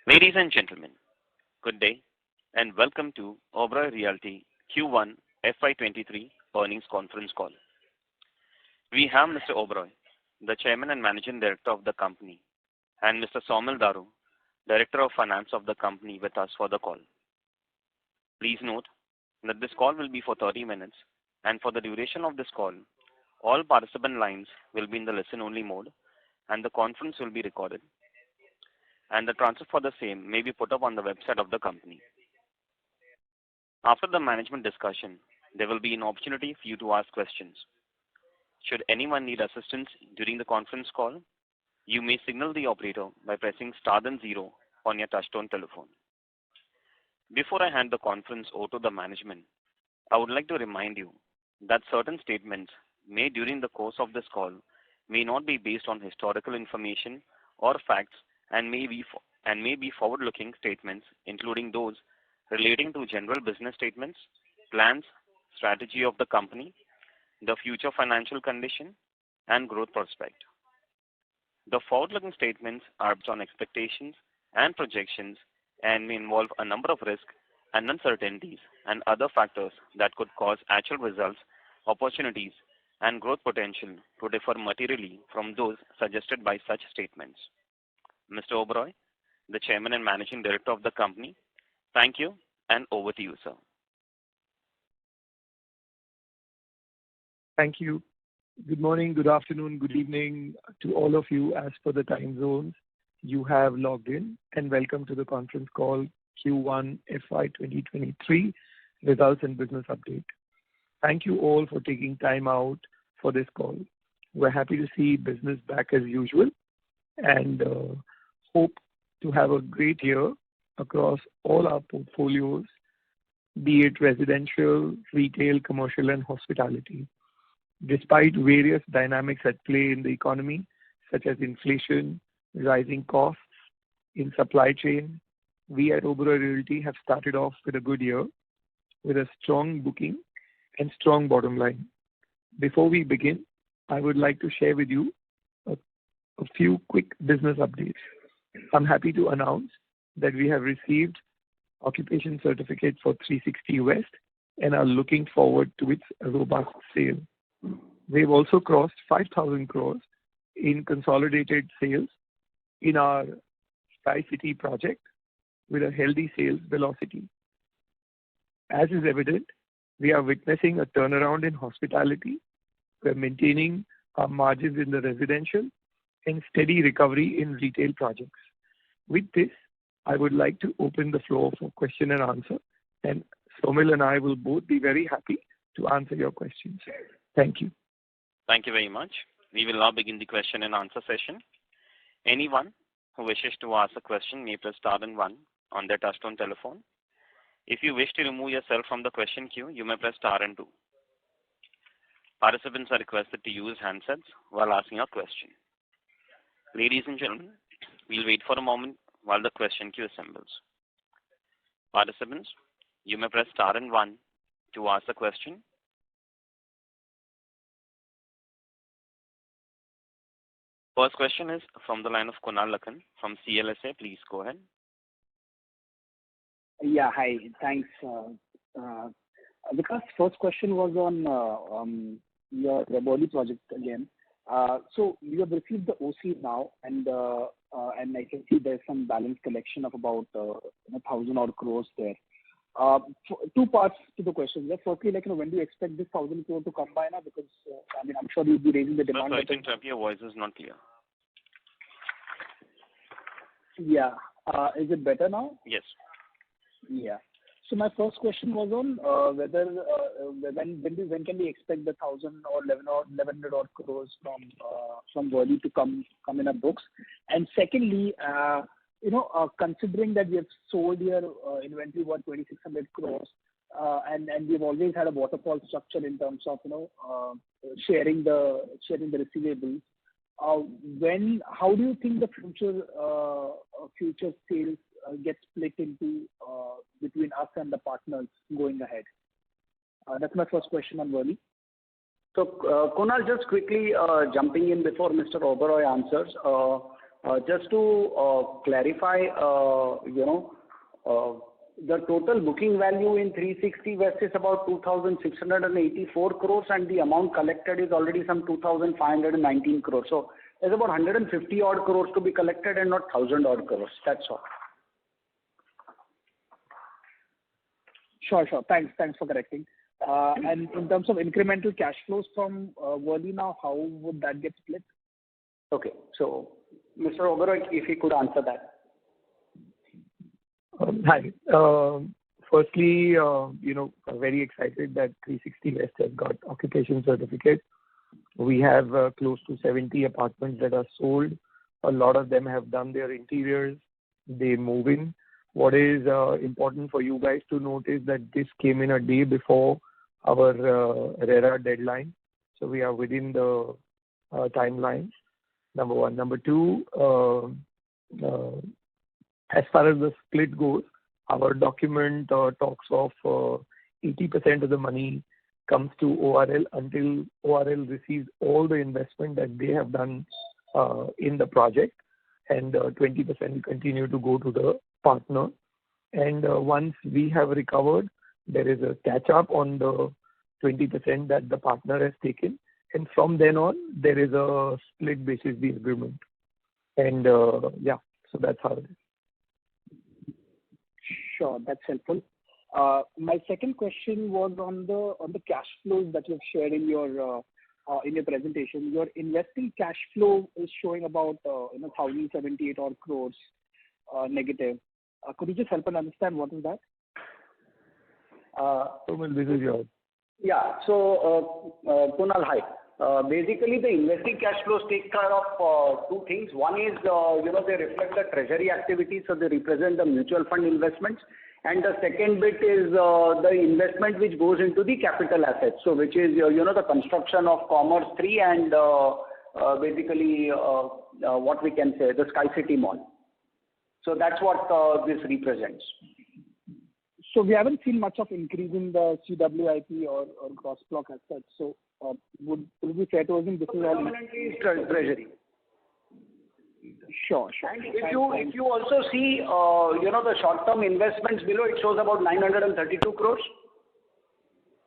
Ladies and gentlemen, good day and welcome to Oberoi Realty Q1 FY23 earnings conference call. We have Mr. Oberoi, the Chairman and Managing Director of the company, and Mr. Saumil Daru, Director of Finance of the company with us for the call. Please note that this call will be for 30 minutes, and for the duration of this call, all participant lines will be in the listen-only mode, and the conference will be recorded, and the transfer for the same may be put up on the website of the company. After the management discussion, there will be an opportunity for you to ask questions. Should anyone need assistance during the conference call, you may signal the operator by pressing star then 0 on your touchtone telephone. Before I hand the conference over to the management, I would like to remind you that certain statements made during the course of this call may not be based on historical information or facts and may be forward-looking statements, including those relating to general business statements, plans, strategy of the company, the future financial condition, and growth prospect. The forward-looking statements are based on expectations and projections and may involve a number of risks and uncertainties and other factors that could cause actual results, opportunities, and growth potential to differ materially from those suggested by such statements. Mr. Oberoi, the Chairman and Managing Director of the company, thank you, and over to you, sir. Thank you. Good morning, good afternoon, good evening to all of you as per the time zones you have logged in, and welcome to the conference call Q1 FY23 results and business update. Thank you all for taking time out for this call. We're happy to see business back as usual and hope to have a great year across all our portfolios, be it residential, retail, commercial, and hospitality. Despite various dynamics at play in the economy, such as inflation, rising costs in supply chain, we at Oberoi Realty have started off with a good year with a strong booking and strong bottom line. Before we begin, I would like to share with you a few quick business updates. I'm happy to announce that we have received occupation certificate for 360 West and are looking forward to its robust sale. We've also crossed 5,000 crores in consolidated sales in our Sky City project with a healthy sales velocity. As is evident, we are witnessing a turnaround in hospitality. We're maintaining our margins in the residential and steady recovery in retail projects. With this, I would like to open the floor for question and answer, and Saumil and I will both be very happy to answer your questions. Thank you. Thank you very much. We will now begin the question and answer session. Anyone who wishes to ask a question may press star and 1 on their touchtone telephone. If you wish to remove yourself from the question queue, you may press star and 2. Participants are requested to use handsets while asking a question. Ladies and gentlemen, we'll wait for a moment while the question queue assembles. Participants, you may press star and 1 to ask a question. First question is from the line of Kunal Lakhan from CLSA. Please go ahead. Yeah, hi. Thanks. Because first question was on your Oberoi project again. So you have received the OC now, and I can see there's some balance collection of about 1,000 odd crores there. Two parts to the question. Firstly, when do you expect this 1,000 crore to come by now? Because I'm sure you'll be raising the demand. No, I think your voice is not clear. Yeah. Is it better now? Yes. Yeah. So my first question was on whether when can we expect the 1,000 or 1,100 odd crores from Worli to come in our books? And secondly, considering that we have sold your inventory worth 2,600 crores, and we've always had a waterfall structure in terms of sharing the receivables. How do you think the future sales get split into between us and the partners going ahead? That's my first question on Worli. So, Kunal, just quickly jumping in before Mr. Oberoi answers. Just to clarify, the total booking value in 360 West is about 2,684 crores, and the amount collected is already some 2,519 crores. So there's about 150 odd crores to be collected and not 1,000 odd crores. That's all. Sure. Thanks for correcting. And in terms of incremental cash flows from Worli now, how would that get split? Okay. So, Mr. Oberoi, if you could answer that. Hi. Firstly, very excited that 360 West has got occupation certificate. We have close to 70 apartments that are sold. A lot of them have done their interiors. They move in. What is important for you guys to note is that this came in a day before our RERA deadline. So we are within the timelines, number one. Number two, as far as the split goes, our document talks of 80% of the money comes to ORL until ORL receives all the investment that they have done in the project, and 20% will continue to go to the partner. And once we have recovered, there is a catch-up on the 20% that the partner has taken. And from then on, there is a split basis the agreement. And so that's how it is. Sure, that's helpful. My second question was on the cash flows that you've shared in your presentation. Your investing cash flow is showing about 1,078 odd crores negative. Could you just help us understand what is that? This is yours. Yeah. So, Kunal, hi. Basically, the investing cash flows take care of two things. One is, they reflect the treasury activity, so they represent the mutual fund investments. And the second bit is the investment which goes into the capital assets, so which is, the construction of Commerce 3 and basically what we can say, the Sky City Mall. So that's what this represents. So we haven't seen much of increase in the CWIP or gross block as such. So would it be fair to assume this is all permanently treasury? Sure. And if you also see, the short-term investments below, it shows about 932 crores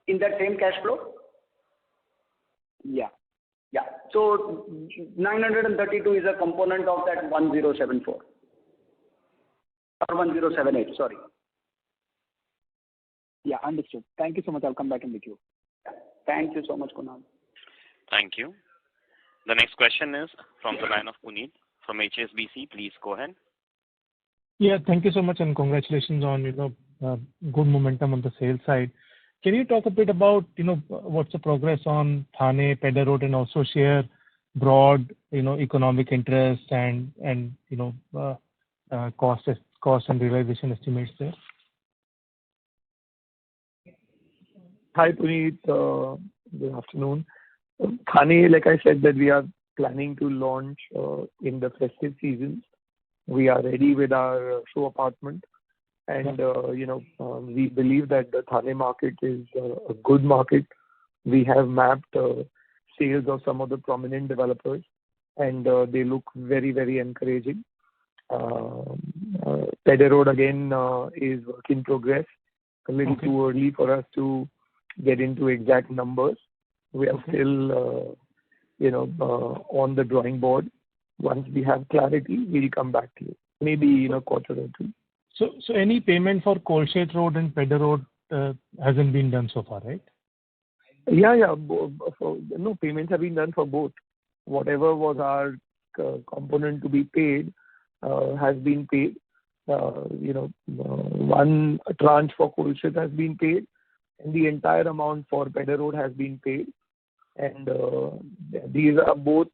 in that same cash flow. Yeah. So 932 is a component of that 1074 or 1078. Sorry. Yeah, understood. Thank you so much. I'll come back in the queue. Thank you so much, Kunal. Thank you. The next question is from the line of Puneet from HSBC. Please go ahead. Yeah, thank you so much, and congratulations on good momentum on the sales side. Can you talk a bit about what's the progress on Thane, Pedder Road, and also share broad economic interest and cost and realization estimates there? Hi, Puneet. Good afternoon. Thane, like I said, that we are planning to launch in the festive season. We are ready with our show apartment, and we believe that the Thane market is a good market. We have mapped sales of some of the prominent developers, and they look very, very encouraging. Pedder Road again is work in progress. A little too early for us to get into exact numbers. We are still, on the drawing board. Once we have clarity, we'll come back to you. Maybe in a quarter or two. So any payment for Kolshet Road and Pedder Road hasn't been done so far, right? Yeah. No, payments have been done for both. Whatever was our component to be paid has been paid. One tranche for Kolshet has been paid, and the entire amount for Pedder Road has been paid. And these are both,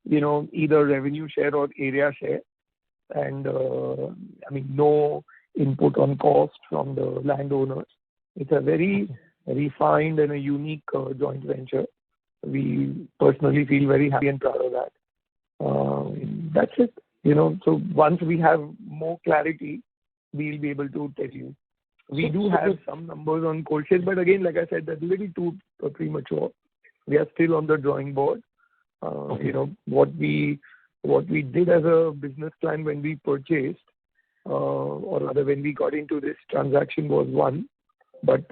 either revenue share or area share. And no input on cost from the landowners. It's a very refined and a unique joint venture. We personally feel very happy and proud of that. That's it. So once we have more clarity, we'll be able to tell you. We do have some numbers on Kolshet, but again, like I said, that's a little too premature. We are still on the drawing board. What we what we did as a business plan when we purchased, or rather when we got into this transaction was one, but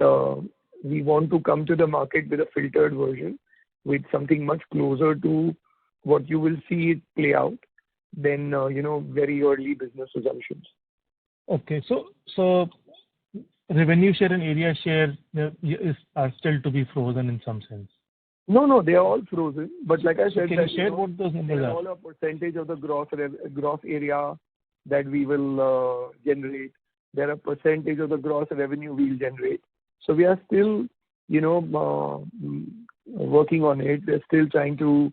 we want to come to the market with a filtered version, with something much closer to what you will see it play out than, very early business assumptions. Okay. So revenue share and area share are still to be frozen in some sense. No, they are all frozen. But like I said, Can you share what those numbers they are? all a percentage of the gross area that we will generate. They're a percentage of the gross revenue we'll generate. So we are still, working on it. We're still trying to,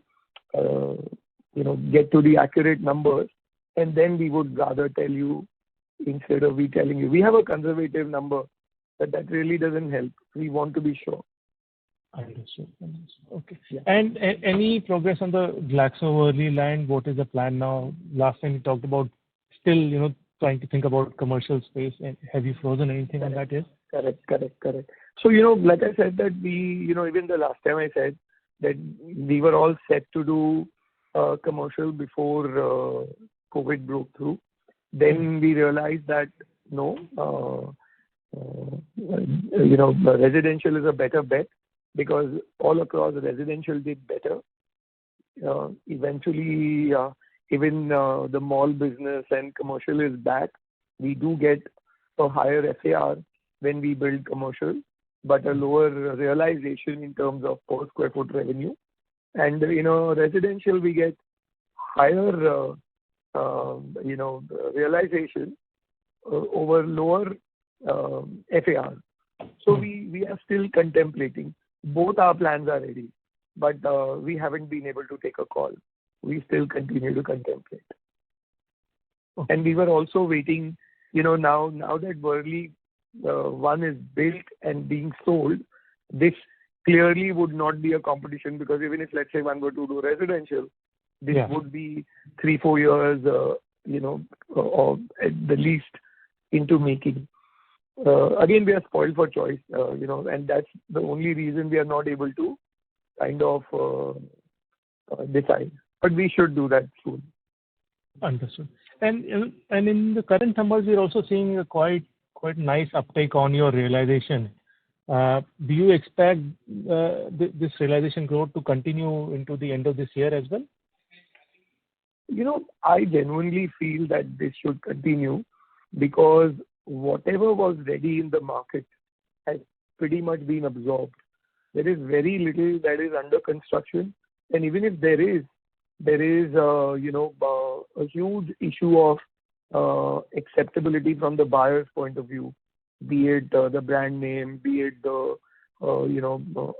get to the accurate numbers, and then we would rather tell you instead of we telling you. We have a conservative number, but that really doesn't help. We want to be sure. Understood. Okay. Yeah. And any progress on the Oberoi land? What is the plan now? Last time you talked about still, trying to think about commercial space. And have you frozen anything on that yet? Correct. So, like I said that we, even the last time I said that we were all set to do commercial before COVID broke through. Then we realized that no, residential is a better bet, because all across residential did better. Eventually, even the mall business and commercial is back. We do get a higher FAR when we build commercial, but a lower realization in terms of per square foot revenue. And, residential we get higher, realization over lower FAR. So we are still contemplating. Both our plans are ready, but we haven't been able to take a call. We still continue to contemplate. Okay. And we were also waiting, now that Worli 1 is built and being sold, this clearly would not be a competition, because even if, let's say, one were to do residential, this would be 3-4 years, or at the least into making. Again, we are spoiled for choice, and that's the only reason we are not able to kind of decide. But we should do that soon. Understood. And in the current numbers, we're also seeing a quite nice uptake on your realization. Do you expect this realization growth to continue into the end of this year as well? I genuinely feel that this should continue, because whatever was ready in the market has pretty much been absorbed. There is very little that is under construction, and even if there is a huge issue of acceptability from the buyer's point of view, be it the brand name, be it the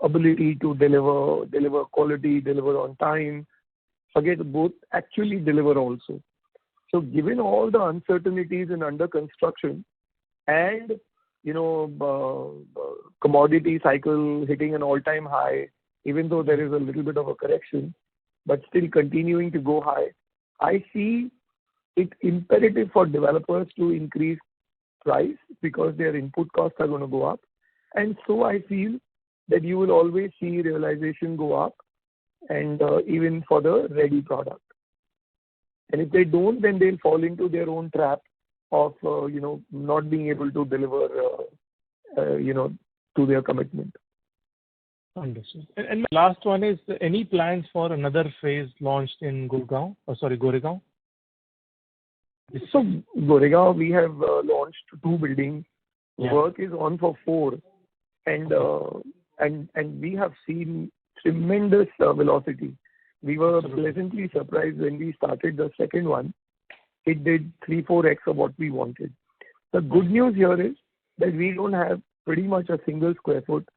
ability to deliver quality, deliver on time. Forget both, actually deliver also. So given all the uncertainties in under construction and commodity cycle hitting an all-time high, even though there is a little bit of a correction, but still continuing to go high, I see it imperative for developers to increase price, because their input costs are going to go up. And so I feel that you will always see realization go up, and even for the ready product. And if they don't, then they'll fall into their own trap of, not being able to deliver, to their commitment. Understood. And my last one is, any plans for another phase launched in Goregaon? So Goregaon, we have launched 2 buildings. Yeah. Work is on for 4, and we have seen tremendous velocity. We were pleasantly surprised when we started the second one. It did 3-4x of what we wanted. The good news here is that we don't have pretty much a single square foot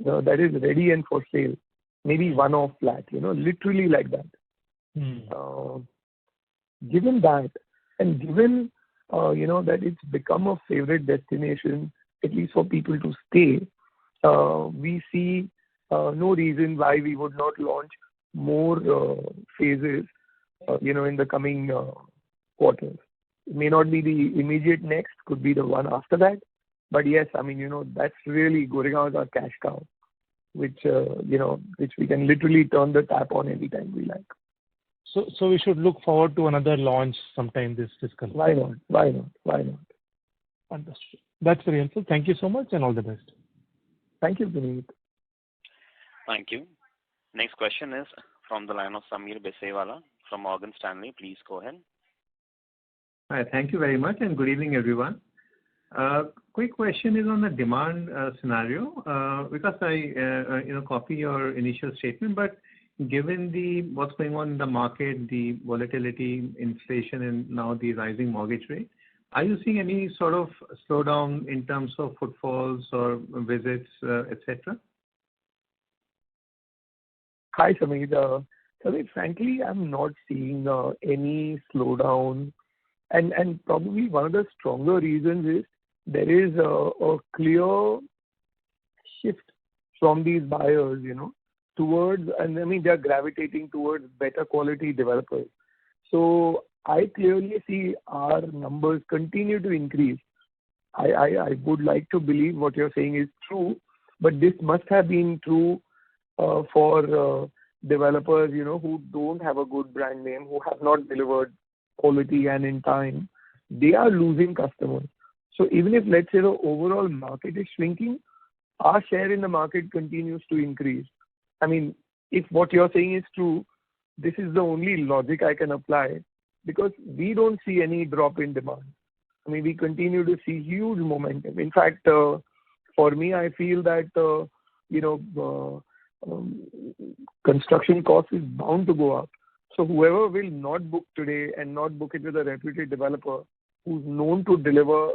that is ready and for sale. Maybe one-off flat, literally like that. Given that, and given that it's become a favorite destination, at least for people to stay, we see no reason why we would not launch more phases, in the coming quarters. It may not be the immediate next, could be the one after that. But yes, that's really Goregaon is our cash cow, which we can literally turn the tap on anytime we like. So we should look forward to another launch sometime this fiscal. Why not? Understood. That's very helpful. Thank you so much and all the best. Thank you, Puneet. Thank you. Next question is from the line of Samir Besewala from Morgan Stanley. Please go ahead. Hi, thank you very much, and good evening, everyone. Quick question is on the demand scenario, because I copy your initial statement, but given what's going on in the market, the volatility, inflation, and now the rising mortgage rate, are you seeing any sort of slowdown in terms of footfalls or visits, etc.? Hi, Samir. Samir, frankly, I'm not seeing any slowdown. And probably one of the stronger reasons is there is a clear shift from these buyers, towards, and I mean, they're gravitating towards better quality developers. So I clearly see our numbers continue to increase. I would like to believe what you're saying is true, but this must have been true for developers, who don't have a good brand name, who have not delivered quality and in time. They are losing customers. So even if, let's say, the overall market is shrinking, our share in the market continues to increase. I mean, if what you're saying is true, this is the only logic I can apply, because we don't see any drop in demand. I mean, we continue to see huge momentum. In fact, for me, I feel that, construction cost is bound to go up. So whoever will not book today and not book it with a reputed developer who's known to deliver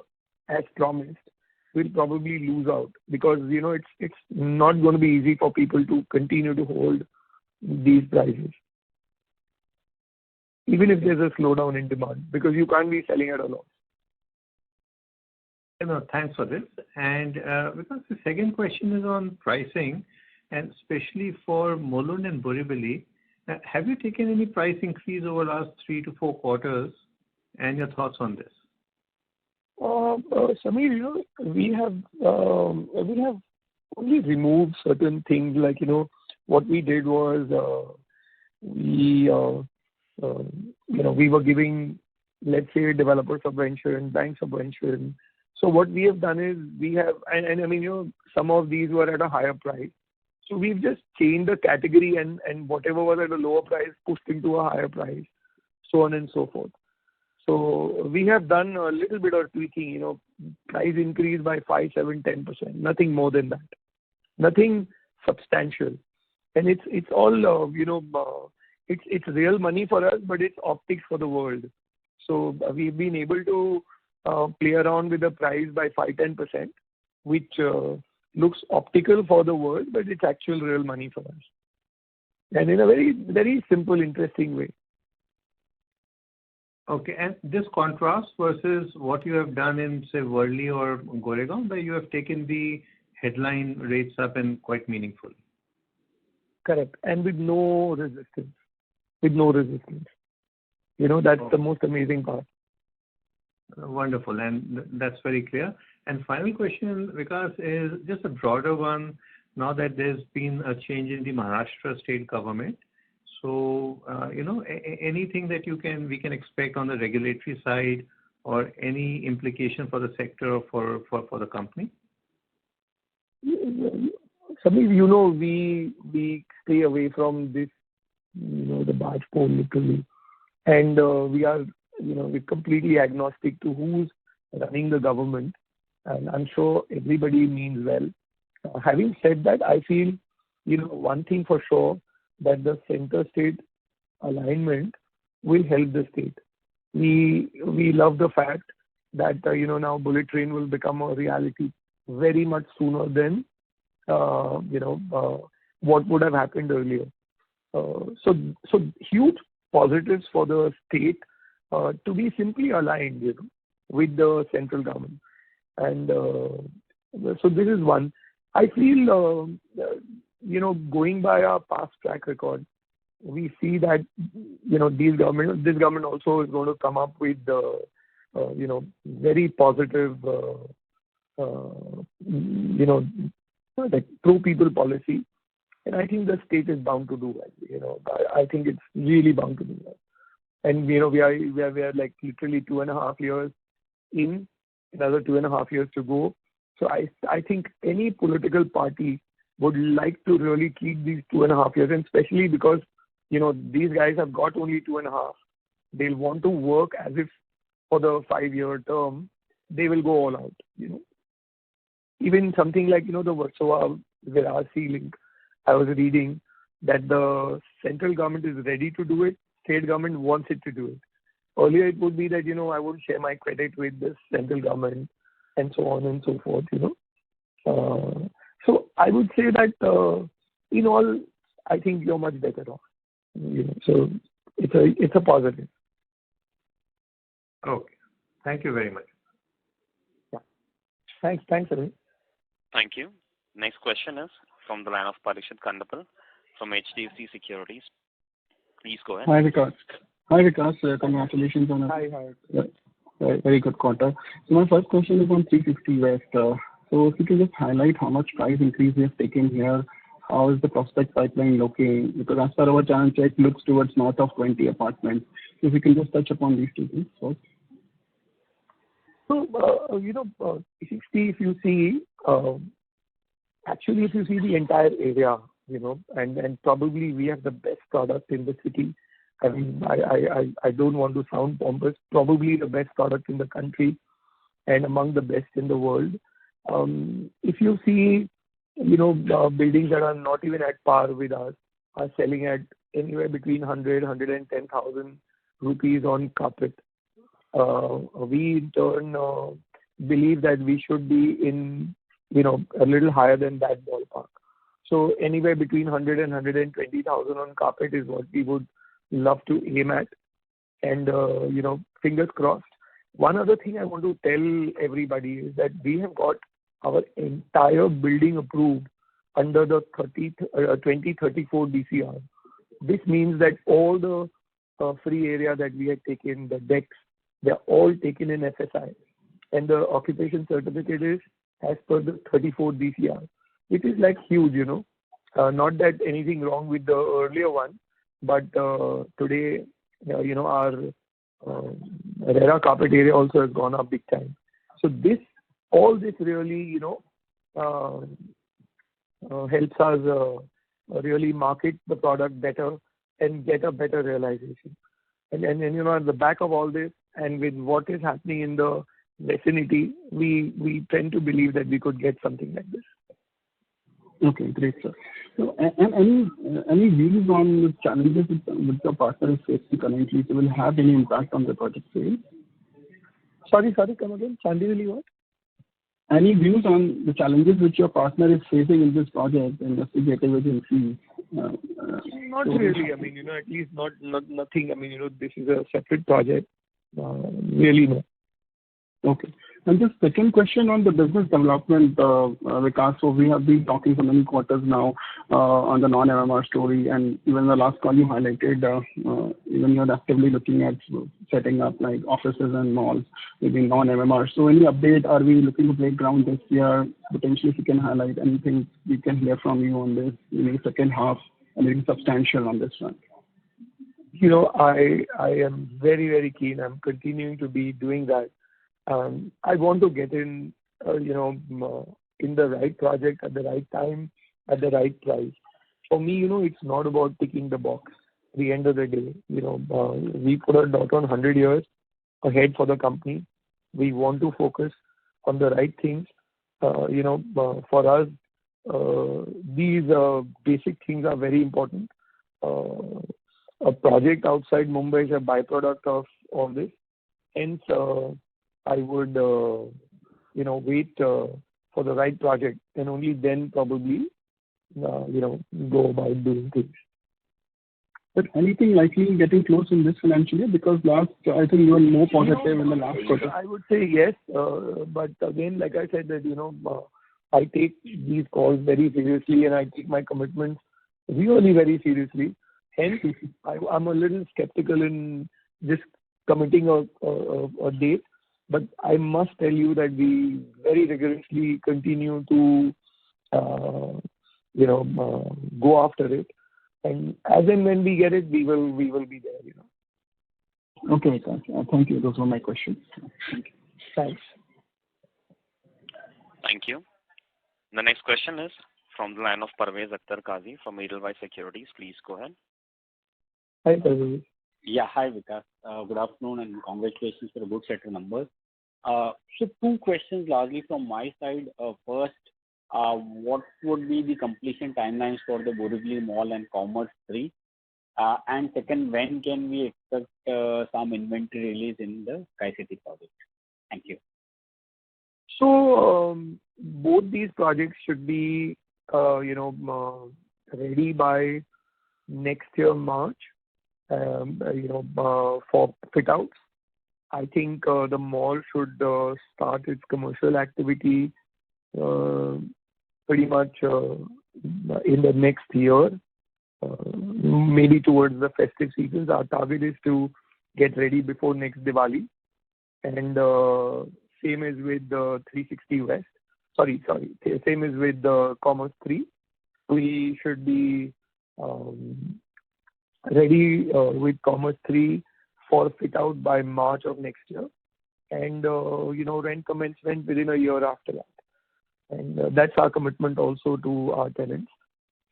as promised will probably lose out, because it's not going to be easy for people to continue to hold these prices, even if there's a slowdown in demand, because you can't be selling at a loss. Thanks for this. And because the second question is on pricing, and especially for Mulund and Borivali, have you taken any price increase over the last 3 to 4 quarters, and your thoughts on this? Samir, we have only removed certain things. Like, what we did was we were giving, let's say, developer subvention, bank subvention. So what we have done is we have, and I mean, some of these were at a higher price. So we've just changed the category, and whatever was at a lower price pushed into a higher price, so on and so forth. So we have done a little bit of tweaking, price increase by 5, 7, 10%, nothing more than that, nothing substantial. And it's all, it's real money for us, but it's optics for the world. So we've been able to play around with the price by 5, 10%, which looks optical for the world, but it's actual real money for us. And in a very, very simple, interesting way. Okay, and this contrast versus what you have done in, say, Worli or Goregaon, where you have taken the headline rates up and quite meaningful. Correct, and with no resistance. That's the most amazing part. Wonderful, and that's very clear. And final question, Vikas, is just a broader one. Now that there's been a change in the Maharashtra state government, so anything that we can expect on the regulatory side, or any implication for the sector or for the company? Samir, we stay away from this, the barge pole literally, and we are, we're completely agnostic to who's running the government, and I'm sure everybody means well. Having said that, I feel, one thing for sure, that the center-state alignment will help the state. We love the fact that now bullet train will become a reality very much sooner than what would have happened earlier. So huge positives for the state to be simply aligned, with the central government, and so this is one. I feel going by our past track record, we see that this government also is going to come up with very positive like pro people policy, And I think the state is bound to do well. I think it's really bound to do well. And we are like literally 2.5 years in, another 2.5 years to go. So I think any political party would like to really keep these 2.5 years, and especially because these guys have got only 2.5. They'll want to work as if for the 5-year term they will go all out. Even something like the Warsaw Virasi link. I was reading that the central government is ready to do it. State government wants it to do it. Earlier it would be that I would share my credit with the central government and so on and so forth. So I would say that in all, I think you're much better off. So it's a positive. Okay. Thank you very much. Yeah. Thanks, Arvind. Thank you. Next question is from the line of Parikshit Kandapal from HDFC Securities. Please go ahead. Hi, Vikas. Congratulations on a very good quarter. So my first question is on 360 West. So if you can just highlight how much price increase we have taken here, how is the prospect pipeline looking? Because as per our channel check, looks towards north of 20 apartments. So if you can just touch upon these two things first. So, 360, if you see, actually, if you see the entire area, and probably we have the best product in the city. I mean, I don't want to sound pompous, probably the best product in the country and among the best in the world. If you see, buildings that are not even at par with us are selling at anywhere between 110,000 rupees on carpet. We in turn believe that we should be in, a little higher than that ballpark. So anywhere between 100 and 120,000 on carpet is what we would love to aim at. And, fingers crossed. One other thing I want to tell everybody is that we have got our entire building approved under the 2034 DCR. This means that all the free area that we had taken, the decks, they're all taken in FSI. And the occupation certificate is as per the 34 DCR, which is like huge, Not that anything wrong with the earlier one, but today, our RERA carpet area also has gone up big time. So all this really, helps us really market the product better and get a better realization. And at the back of all this, and with what is happening in the vicinity, we tend to believe that we could get something like this. Okay, great, sir. So, and any views on the challenges which your partner is facing currently? So, will it have any impact on the project sales? Sorry, come again. Chandivali what? Any views on the challenges which your partner is facing in this project, investigative agencies? Not really. I mean, at least not nothing. I mean, this is a separate project. Really no. Okay. And just second question on the business development, Vikas. So we have been talking for many quarters now on the non-MMR story, and even the last call you highlighted, even you're actively looking at setting up like offices and malls within non-MMR. So any update? Are we looking to break ground this year? Potentially, if you can highlight anything we can hear from you on this in the second half, anything substantial on this front. I am very, very keen. I'm continuing to be doing that. I want to get in, in the right project at the right time, at the right price. For me, it's not about ticking the box. At the end of the day, we put a dot on 100 years ahead for the company. We want to focus on the right things. For us, these basic things are very important. A project outside Mumbai is a byproduct of all this. Hence, I would, wait for the right project and only then probably, go about doing things. But anything likely getting close in this financial year? Because I think you were more positive in the last quarter. I would say yes, but again, like I said, that I take these calls very seriously and I take my commitments really very seriously. Hence, I'm a little skeptical in just committing a date. But I must tell you that we very rigorously continue to go after it. And as and when we get it, we will be there. Okay, Vikas. Thank you. Those were my questions. Thank you. Thanks. Thank you. The next question is from the line of Parvez Akhtar Qazi from Edelweiss Securities. Please go ahead. Hi, Parvez. Yeah, hi Vikas. Good afternoon and congratulations for a good set of numbers. So two questions largely from my side. First, what would be the completion timelines for the Borivali Mall and Commerce 3? And second, when can we expect some inventory release in the Sky City project? Thank you. So both these projects should be, ready by next year March, for fit outs. I think the mall should start its commercial activity pretty much in the next year, maybe towards the festive seasons. Our target is to get ready before next Diwali, and same is with the 360 West. Same is with the Commerce 3. We should be ready with Commerce 3 for fit out by March of next year, and rent commencement within a year after that. And that's our commitment also to our tenants,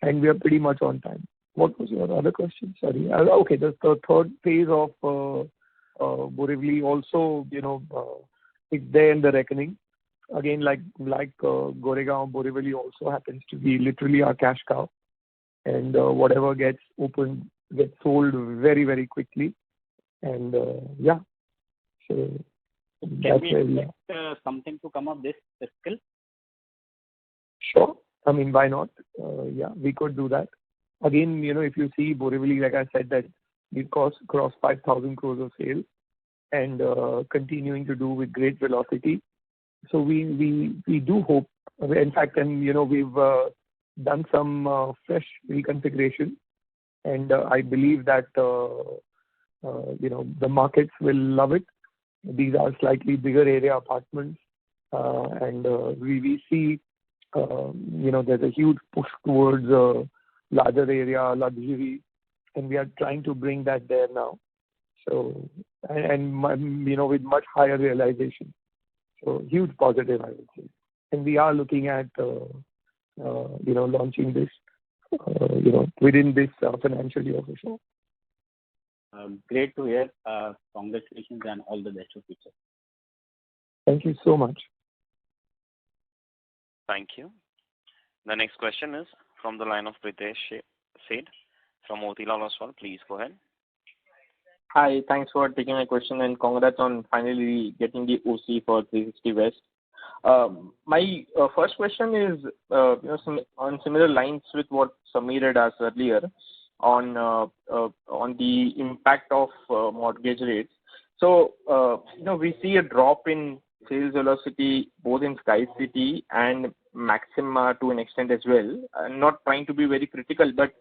and we are pretty much on time. What was your other question? Sorry. Okay, the third phase of Borivali also, it's there in the reckoning. Again, like Goregaon, Borivali also happens to be literally our cash cow, and whatever gets opened gets sold very, very quickly. And so can we expect something to come up this fiscal? Sure. I mean, why not? We could do that. Again, if you see Borivali, like I said, that we've crossed 5,000 crores of sales and continuing to do with great velocity. So we do hope. In fact, and we've done some fresh reconfiguration, and I believe that the markets will love it. These are slightly bigger area apartments, and we see there's a huge push towards larger area luxury, and we are trying to bring that there now. So and with much higher realization. So huge positive, I would say. And we are looking at launching this within this financial year for sure. Great to hear. Congratulations and all the best for future. Thank you so much. Thank you. The next question is from the line of Pritesh Sheth from Motilal Oswal. Please go ahead. Hi, thanks for taking my question and congrats on finally getting the OC for 360 West. My first question is on similar lines with what Samir had asked earlier on the impact of mortgage rates. So we see a drop in sales velocity both in Sky City and Maxima to an extent as well. I'm not trying to be very critical, but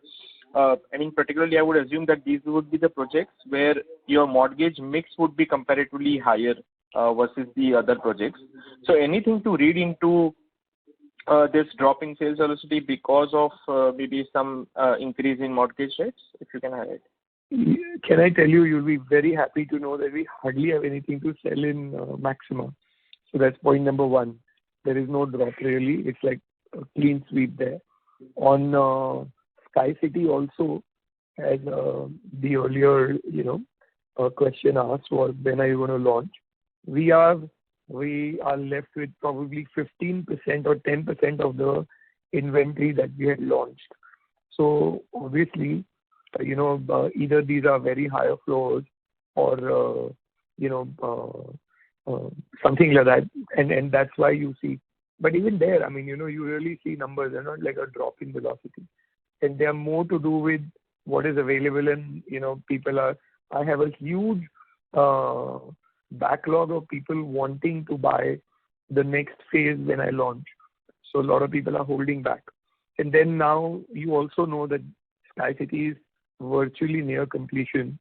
particularly I would assume that these would be the projects where your mortgage mix would be comparatively higher versus the other projects. So anything to read into this drop in sales velocity because of maybe some increase in mortgage rates, if you can highlight? Can I tell you, you'll be very happy to know that we hardly have anything to sell in Maxima. So that's point number one. There is no drop really. It's like a clean sweep there. On Sky City also, as the earlier question asked was when are you going to launch? We are left with probably 15% or 10% of the inventory that we had launched. So obviously, either these are very higher floors or something like that, and that's why you see. But even there, you really see numbers. They're not like a drop in velocity, and they are more to do with what is available. And I have a huge backlog of people wanting to buy the next phase when I launch. So a lot of people are holding back. And then now you also know that Sky City is virtually near completion,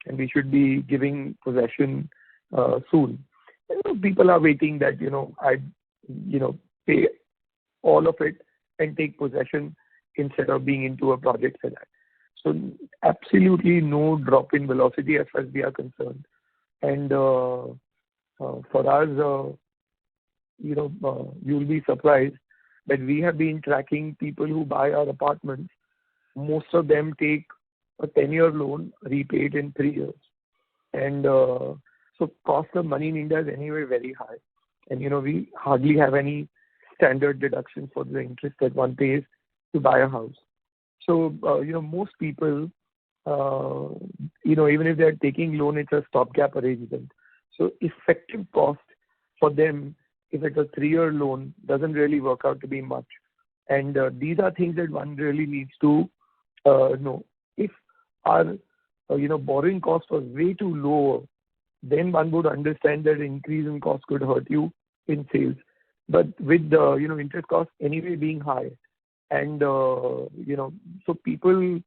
and we should be giving possession soon. People are waiting that I pay all of it and take possession instead of being into a project finance. So absolutely no drop in velocity as far as we are concerned. And for us, you'll be surprised that we have been tracking people who buy our apartments. Most of them take a 10-year loan, repay it in 3 years. And so cost of money in India is anyway very high. And, we hardly have any standard deductions for the interest that one pays to buy a house. So, most people, even if they're taking loan, it's a stopgap arrangement. So effective cost for them, if it's a 3-year loan, doesn't really work out to be much. And these are things that one really needs to know. If our, borrowing cost was way too low, then one would understand that increase in cost could hurt you in sales. But with the, interest cost anyway being high, and, so people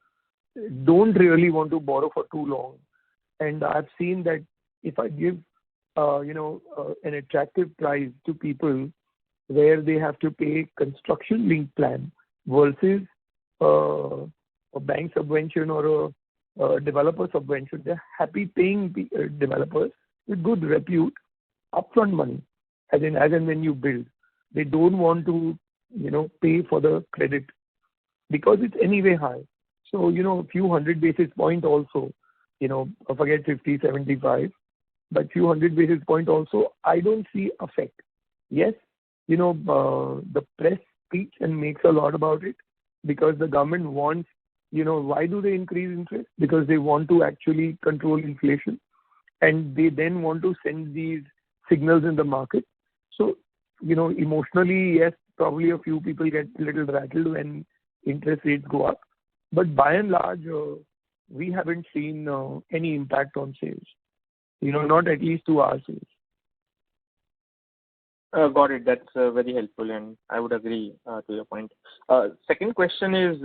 don't really want to borrow for too long. And I've seen that if I give, an attractive price to people where they have to pay construction link plan versus a bank subvention or a developer subvention, they're happy paying developers with good repute upfront money, as in when you build. They don't want to, pay for the credit because it's anyway high. So, a few 100 basis point also, forget 50, 75, but few 100 basis point also, I don't see effect. Yes, the press speaks and makes a lot about it because the government wants, why do they increase interest? Because they want to actually control inflation, and they then want to send these signals in the market. So, emotionally, yes, probably a few people get a little rattled when interest rates go up. But by and large, we haven't seen any impact on sales, not at least to our sales. Got it. That's very helpful, and I would agree to your point. Second question is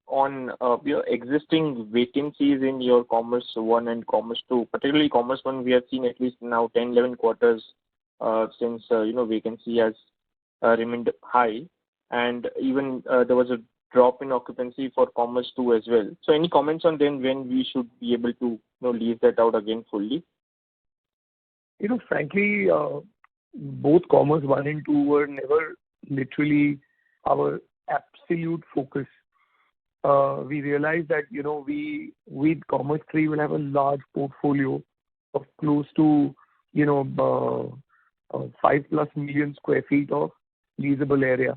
on your existing vacancies in your Commerce 1 and Commerce 2. Particularly Commerce 1, we have seen at least now 10, 11 quarters since vacancy has remained high, and even there was a drop in occupancy for Commerce 2 as well. So any comments on then when we should be able to lease that out again fully? Frankly, both Commerce 1 and 2 were never literally our absolute focus. We realized that, we with Commerce 3 will have a large portfolio of close to, 5+ million square feet of leasable area.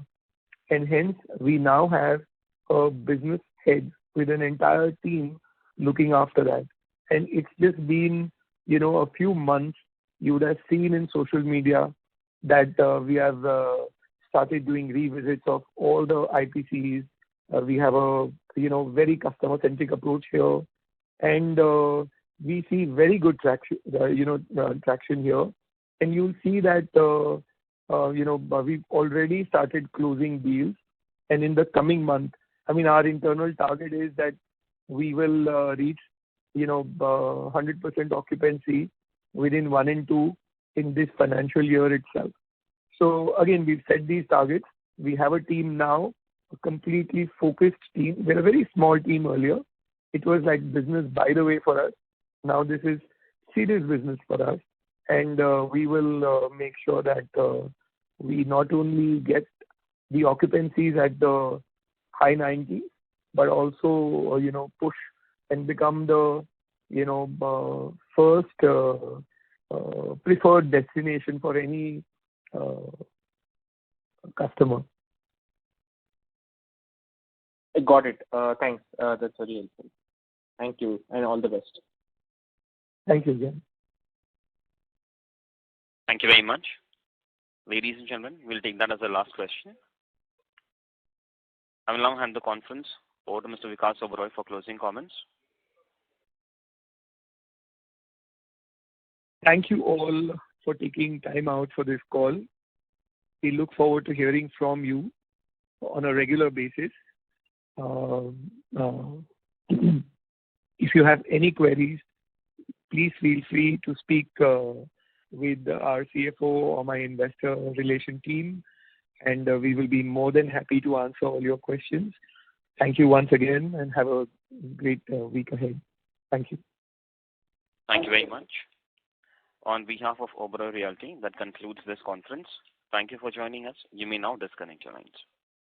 And hence, we now have a business head with an entire team looking after that. And it's just been, a few months. You would have seen in social media that we have started doing revisits of all the IPCs. We have a, very customer-centric approach here. And we see very good traction, traction here. And you'll see that, we've already started closing deals. And in the coming month, our internal target is that we will reach, 100% occupancy within 1 and 2 in this financial year itself. So again, we've set these targets. We have a team now, a completely focused team. We're a very small team earlier. It was like business by the way for us. Now this is serious business for us. And we will make sure that we not only get the occupancies at the high 90s, but also, push and become the, first preferred destination for any customer. I got it. Thanks. That's very helpful. Thank you, and all the best. Thank you, Jen. Thank you very much. Ladies and gentlemen, we'll take that as the last question. I will now hand the conference over to Mr. Vikas Oberoi for closing comments. Thank you all for taking time out for this call. We look forward to hearing from you on a regular basis. If you have any queries, please feel free to speak with our CFO or my investor relation team, and we will be more than happy to answer all your questions. Thank you once again and have a great week ahead. Thank you. Thank you very much. On behalf of Oberoi Realty, that concludes this conference. Thank you for joining us. You may now disconnect your lines.